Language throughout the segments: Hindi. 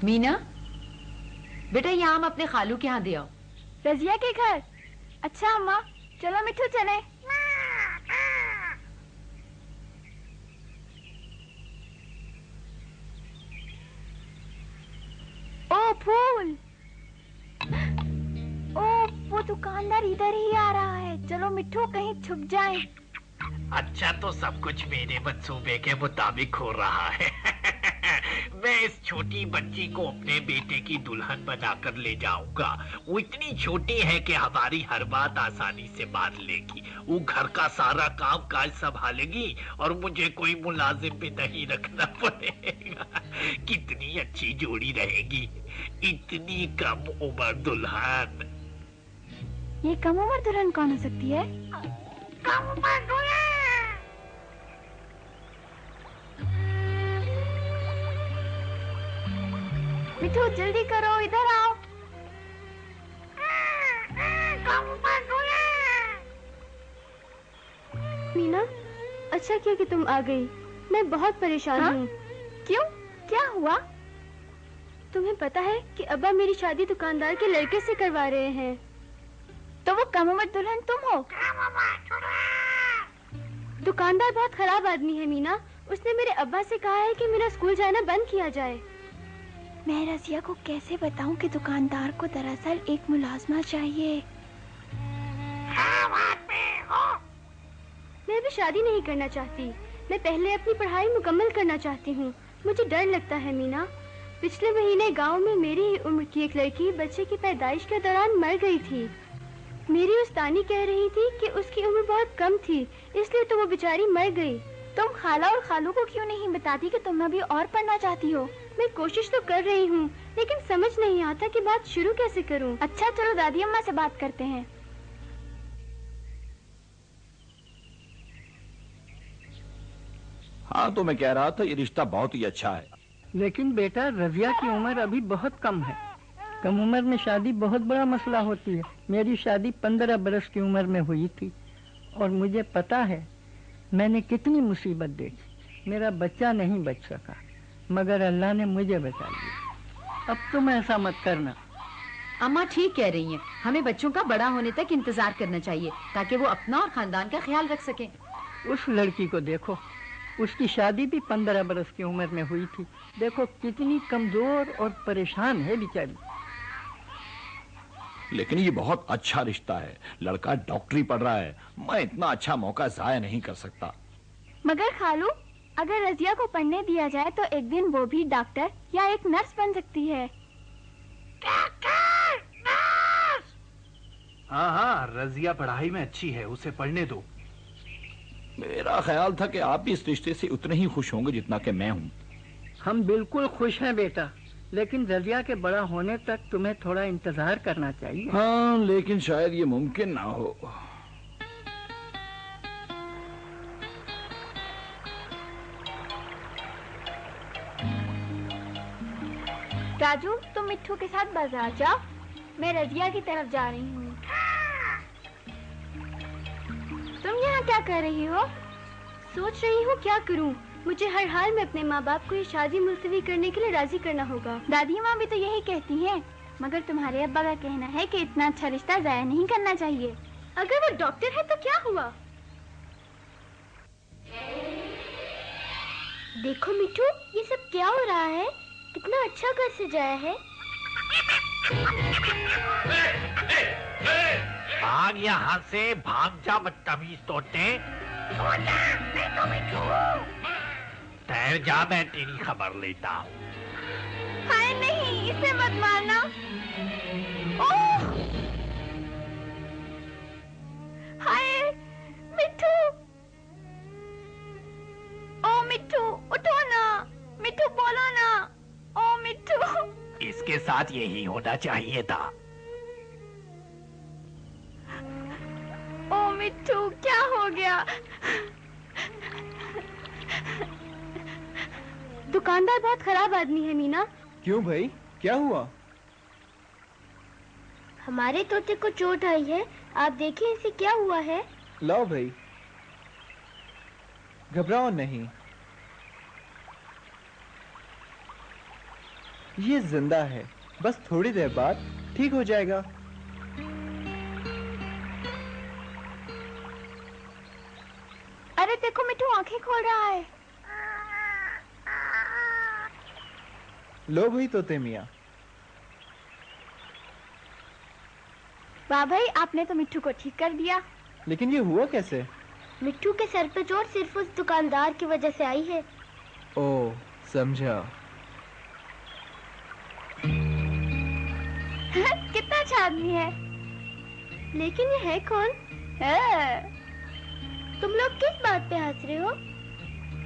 मीना, बेटा ये आम अपने खालू के यहाँ दे आओ। रजिया के घर? अच्छा अम्मा, चलो मिठू चले। ओ फूल, ओ वो दुकानदार इधर ही आ रहा है। चलो मिठू कहीं छुप जाएं। अच्छा तो सब कुछ मेरे मंसूबे के मुताबिक हो रहा है। मैं इस छोटी बच्ची को अपने बेटे की दुल्हन बनाकर ले जाऊंगा। वो इतनी छोटी है कि हमारी हर बात आसानी से मान लेगी। वो घर का सारा काम काज संभालेगी और मुझे कोई मुलाजिम भी नहीं रखना पड़ेगा। कितनी अच्छी जोड़ी रहेगी। इतनी कम उम्र दुल्हन। ये कम उम्र दुल्हन कौन हो सकती है? कम उम्र दुल्हन। मिठू जल्दी करो, इधर आओ। कम उम्र दुल्हन। मीना, अच्छा किया कि तुम आ गई। मैं बहुत परेशान हूँ। क्यों? क्या हुआ? तुम्हें पता है कि अब्बा मेरी शादी दुकानदार के लड़के से करवा रहे हैं। तो वो कम उम्र दुल्हन तुम हो? दुकानदार बहुत खराब आदमी है मीना। उसने मेरे अब्बा से कहा है कि मेरा स्कूल जाना बंद किया जाए। मैं रजिया को कैसे बताऊं कि दुकानदार को दरअसल एक मुलाजमा चाहिए। मैं भी शादी नहीं करना चाहती। मैं पहले अपनी पढ़ाई मुकम्मल करना चाहती हूँ। मुझे डर लगता है मीना। पिछले महीने गांव में मेरी ही उम्र की एक लड़की बच्चे की पैदाइश के दौरान मर गई थी। मेरी उस्तानी कह रही थी कि उसकी उम्र बहुत कम थी, इसलिए तो वो बेचारी मर गई। तुम खाला और खालू को क्यों नहीं बताती कि तुम अभी और पढ़ना चाहती हो? मैं कोशिश तो कर रही हूँ, लेकिन समझ नहीं आता कि बात शुरू कैसे करूँ। अच्छा चलो दादी अम्मा से बात करते हैं। हाँ तो मैं कह रहा था ये रिश्ता बहुत ही अच्छा है। लेकिन बेटा रजिया की उम्र अभी बहुत कम है। कम उम्र में शादी बहुत बड़ा मसला होती है। मेरी शादी 15 बरस की उम्र में हुई थी और मुझे पता है मैंने कितनी मुसीबत देखी। मेरा बच्चा नहीं बच सका, मगर अल्लाह ने मुझे बचा लिया। अब तुम ऐसा मत करना। अम्मा ठीक कह रही हैं। हमें बच्चों का बड़ा होने तक इंतजार करना चाहिए ताकि वो अपना और खानदान का ख्याल रख सकें। उस लड़की को देखो, उसकी शादी भी 15 बरस की उम्र में हुई थी। देखो कितनी कमजोर और परेशान है बेचारी। लेकिन ये बहुत अच्छा रिश्ता है। लड़का डॉक्टरी पढ़ रहा है। मैं इतना अच्छा मौका जाया नहीं कर सकता। मगर खालू, अगर रजिया को पढ़ने दिया जाए तो एक दिन वो भी डॉक्टर या एक नर्स बन सकती है। हाँ हाँ, रजिया पढ़ाई में अच्छी है, उसे पढ़ने दो। मेरा ख्याल था कि आप भी इस रिश्ते से उतने ही खुश होंगे जितना कि मैं हूँ। हम बिल्कुल खुश हैं बेटा, लेकिन रजिया के बड़ा होने तक तुम्हें थोड़ा इंतजार करना चाहिए। हाँ, लेकिन शायद ये मुमकिन ना हो। राजू, तुम मिट्ठू के साथ बाजार जाओ। मैं रजिया की तरफ जा रही हूँ। तुम यहाँ क्या कर रही हो? सोच रही हूँ क्या करूँ। मुझे हर हाल में अपने माँ बाप को ये शादी मुलतवी करने के लिए राजी करना होगा। दादी माँ भी तो यही कहती हैं, मगर तुम्हारे अब्बा का कहना है कि इतना अच्छा रिश्ता जाया नहीं करना चाहिए। अगर वो डॉक्टर है तो क्या हुआ? देखो मिठू, ये सब क्या हो रहा है? कितना अच्छा घर सजाया है। भाग यहाँ से, भाग जा बदतमीज तोते। ठहर जा, मैं तेरी खबर लेता हूँ। हाय नहीं, इसे मत मारना। ओह! हाय मिठू! ओ मिठू, उठो ना। मिठू बोलो ना। ओ मिठू! इसके साथ यही होना चाहिए था। ओ मिठू, क्या हो गया? दुकानदार बहुत खराब आदमी है मीना। क्यों भाई, क्या हुआ? हमारे तोते को चोट आई है। आप देखिए इसे क्या हुआ है। लाओ भाई, घबराओ नहीं। ये जिंदा है, बस थोड़ी देर बाद ठीक हो जाएगा। अरे देखो मिट्टू आंखें खोल रहा है। लो भाई तोते मियाँ। वाह भाई, आपने तो मिट्टू को ठीक कर दिया। लेकिन ये हुआ कैसे? मिट्टू के सर पे चोट सिर्फ उस दुकानदार की वजह से आई है। ओह, समझा। कितना अच्छा आदमी है। लेकिन ये है कौन? तुम लोग किस बात पे हंस रहे हो?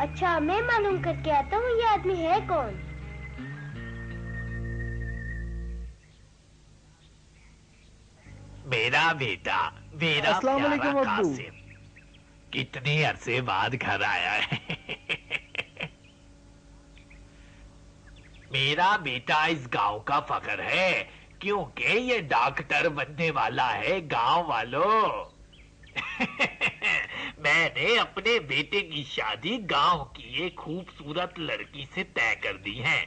अच्छा, मैं मालूम करके आता हूँ ये आदमी है कौन। मेरा बेटा, मेरा अस्सलाम प्यारा वालेकुम अब्बू। कासिम, कितने अरसे बाद घर आया है। मेरा बेटा इस गांव का फख्र है, क्योंकि ये डॉक्टर बनने वाला है गांव वालों। मैंने अपने बेटे की शादी गांव की एक खूबसूरत लड़की से तय कर दी है।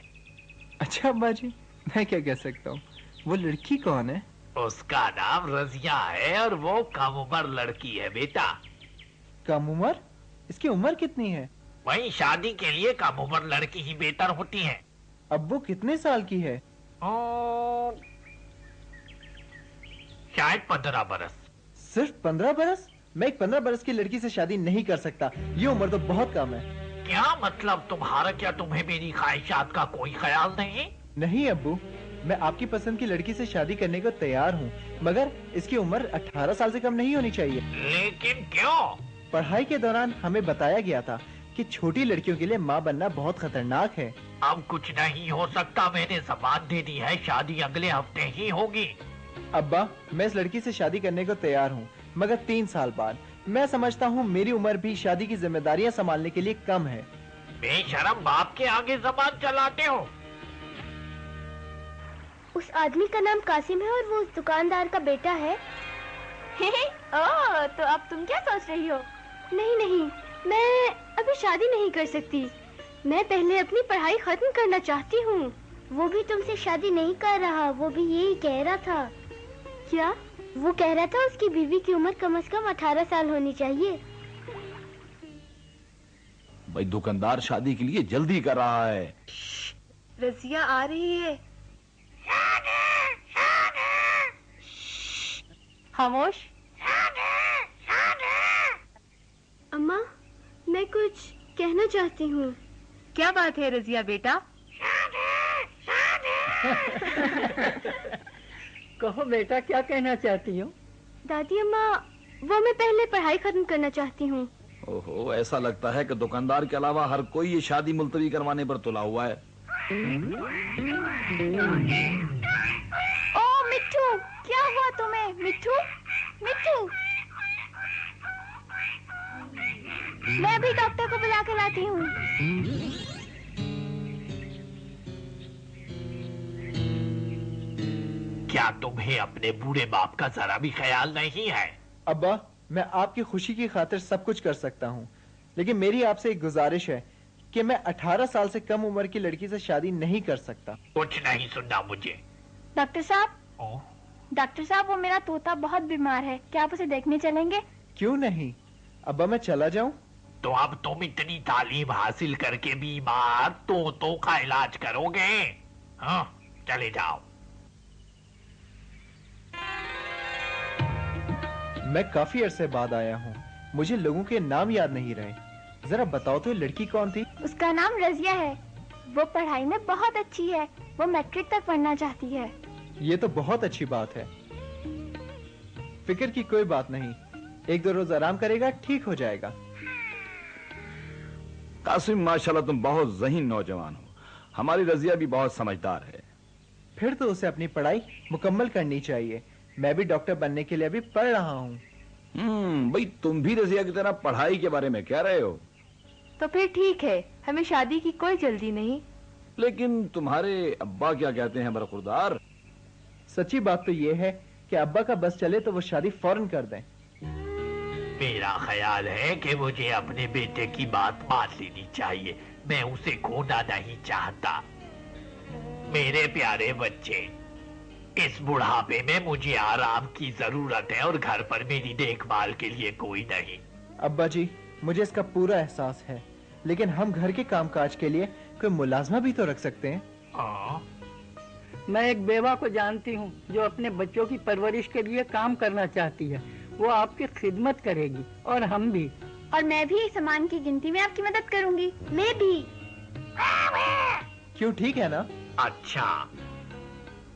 अच्छा अब्बा जी, मैं क्या कह सकता हूँ? वो लड़की कौन है? उसका नाम रजिया है और वो कम उम्र लड़की है बेटा। कम उम्र? इसकी उम्र कितनी है? वही शादी के लिए कम उम्र लड़की ही बेहतर होती है। अब वो कितने साल की है? शायद 15 बरस। सिर्फ 15 बरस? मैं एक 15 बरस की लड़की से शादी नहीं कर सकता। ये उम्र तो बहुत कम है। क्या मतलब तुम्हारा? क्या तुम्हें मेरी ख्वाहिशात का कोई ख्याल नहीं? नहीं अब्बू, मैं आपकी पसंद की लड़की से शादी करने को तैयार हूँ, मगर इसकी उम्र 18 साल से कम नहीं होनी चाहिए। लेकिन क्यों? पढ़ाई के दौरान हमें बताया गया था कि छोटी लड़कियों के लिए माँ बनना बहुत खतरनाक है। अब कुछ नहीं हो सकता, मैंने जबान दे दी है, शादी अगले हफ्ते ही होगी। अब्बा, मैं इस लड़की से शादी करने को तैयार हूँ, मगर 3 साल बाद। मैं समझता हूँ मेरी उम्र भी शादी की जिम्मेदारियाँ संभालने के लिए कम है। बेशरम बाप के आगे जबान चलाते हो। उस आदमी का नाम कासिम है और वो उस दुकानदार का बेटा है। ओह, तो अब तुम क्या सोच रही हो? नहीं नहीं, मैं अभी शादी नहीं कर सकती। मैं पहले अपनी पढ़ाई खत्म करना चाहती हूँ। वो भी तुमसे शादी नहीं कर रहा, वो भी यही कह रहा था। क्या? वो कह रहा था उसकी बीवी की उम्र कम से कम 18 साल होनी चाहिए। भाई दुकानदार शादी के लिए जल्दी कर रहा है। रजिया आ रही है। खामोश। अम्मा, मैं कुछ कहना चाहती हूँ। क्या बात है रजिया बेटा? कहो बेटा, क्या कहना चाहती हो? दादी अम्मा, वो मैं पहले पढ़ाई खत्म करना चाहती हूँ। ओहो, ऐसा लगता है कि दुकानदार के अलावा हर कोई ये शादी मुलतवी करवाने पर तुला हुआ है। ओ मिट्टू, क्या हुआ तुम्हें? मिट्टू, मिट्टू, मैं भी डॉक्टर को बुला कर लाती हूँ। क्या तुम्हें अपने बूढ़े बाप का जरा भी ख्याल नहीं है? अब्बा, मैं आपकी खुशी की खातिर सब कुछ कर सकता हूँ, लेकिन मेरी आपसे एक गुजारिश है कि मैं 18 साल से कम उम्र की लड़की से शादी नहीं कर सकता। कुछ नहीं सुनना मुझे। डॉक्टर साहब, वो मेरा तोता बहुत बीमार है, क्या आप उसे देखने चलेंगे? क्यों नहीं अब्बा, मैं चला जाऊं? तो अब तुम इतनी तालीम हासिल करके बीमार तोतों का इलाज करोगे? हाँ, चले जाओ। मैं काफी अरसे बाद आया हूँ, मुझे लोगों के नाम याद नहीं रहे। जरा बताओ तो ये लड़की कौन थी? उसका नाम रजिया है। वो पढ़ाई में बहुत अच्छी है, वो मैट्रिक तक पढ़ना चाहती है। ये तो बहुत अच्छी बात है। फिक्र की कोई बात नहीं, 1-2 रोज आराम करेगा, ठीक हो जाएगा। कासिम, माशाल्लाह तुम बहुत ज़हीन नौजवान हो। हमारी रजिया भी बहुत समझदार है। फिर तो उसे अपनी पढ़ाई मुकम्मल करनी चाहिए। मैं भी डॉक्टर बनने के लिए अभी पढ़ रहा हूँ। भाई तुम भी रजिया की तरह पढ़ाई के बारे में कह रहे हो? तो फिर ठीक है, हमें शादी की कोई जल्दी नहीं। लेकिन तुम्हारे अब्बा क्या कहते हैं बरखुरदार? सच्ची बात तो ये है कि अब्बा का बस चले तो वो शादी फौरन कर दें। मेरा ख्याल है कि मुझे अपने बेटे की बात मान लेनी चाहिए। मैं उसे खोना नहीं चाहता। मेरे प्यारे बच्चे, इस बुढ़ापे में मुझे आराम की जरूरत है और घर पर मेरी देखभाल के लिए कोई नहीं। अब्बा जी, मुझे इसका पूरा एहसास है, लेकिन हम घर के कामकाज के लिए कोई मुलाजमा भी तो रख सकते हैं। हाँ? मैं एक बेवा को जानती हूँ जो अपने बच्चों की परवरिश के लिए काम करना चाहती है। वो आपकी खिदमत करेगी और हम भी। और मैं भी सामान की गिनती में आपकी मदद करूंगी। मैं भी। क्यों, ठीक है ना? अच्छा,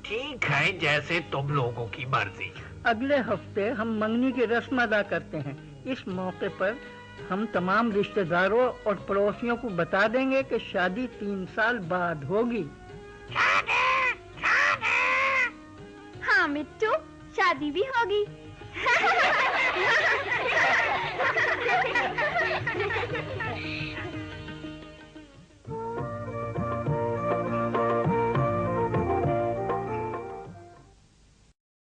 ठीक है, जैसे तुम लोगों की मर्जी। अगले हफ्ते हम मंगनी की रस्म अदा करते हैं। इस मौके पर हम तमाम रिश्तेदारों और पड़ोसियों को बता देंगे कि शादी 3 साल बाद होगी। हाँ मिट्टू, शादी भी होगी।